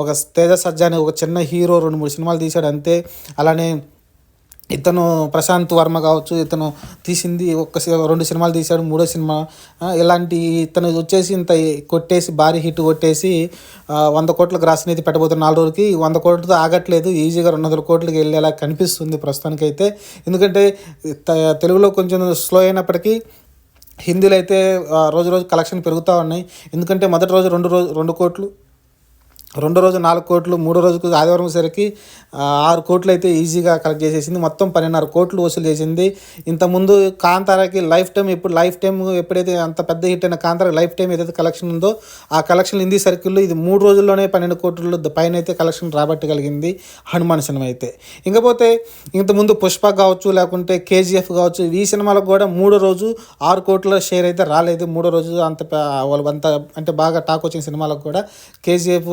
ఒక తేజ సజ్జా అని ఒక చిన్న హీరో 2-3 సినిమాలు తీశాడు అంతే. అలానే ఇతను ప్రశాంత్ వర్మ కావచ్చు, ఇతను తీసింది 2 సినిమాలు తీశాడు, మూడో సినిమా. ఇలాంటి ఇతను వచ్చేసి ఇంత కొట్టేసి భారీ హిట్ కొట్టేసి 100 కోట్ల గ్రాస్ అనేది పెట్టబోతున్న 4 రోజులకి 100 కోట్లతో ఆగట్లేదు, ఈజీగా 200 కోట్లకి వెళ్ళేలా కనిపిస్తుంది ప్రస్తుతానికైతే. ఎందుకంటే తెలుగులో కొంచెం స్లో అయినప్పటికీ హిందీలో అయితే రోజు రోజు కలెక్షన్ పెరుగుతూ ఉన్నాయి. ఎందుకంటే మొదటి రోజు 2 కోట్లు, రెండో రోజు 4 కోట్లు, మూడో రోజుకు ఆదివారం సరికి 6 కోట్లు అయితే ఈజీగా కలెక్ట్ చేసేసింది. మొత్తం 12.5 కోట్లు వసూలు చేసింది. ఇంతకుముందు కాంతారాకి లైఫ్ టైం ఎప్పుడైతే అంత పెద్ద హిట్ అయిన కాంతారా లైఫ్ టైం ఏదైతే కలెక్షన్ ఉందో ఆ కలెక్షన్ హిందీ సర్కిల్లో ఇది 3 రోజుల్లోనే 12 కోట్ల పైన అయితే కలెక్షన్ రాబట్టగలిగింది హనుమాన్ సినిమా అయితే. ఇంకపోతే ఇంతకుముందు పుష్ప కావచ్చు, లేకుంటే కేజీఎఫ్ కావచ్చు, ఈ సినిమాలకు కూడా 3 రోజు 6 కోట్ల షేర్ అయితే రాలేదు. 3 రోజు అంత వాళ్ళు అంత అంటే బాగా టాక్ వచ్చిన సినిమాలకు కూడా కేజీఎఫ్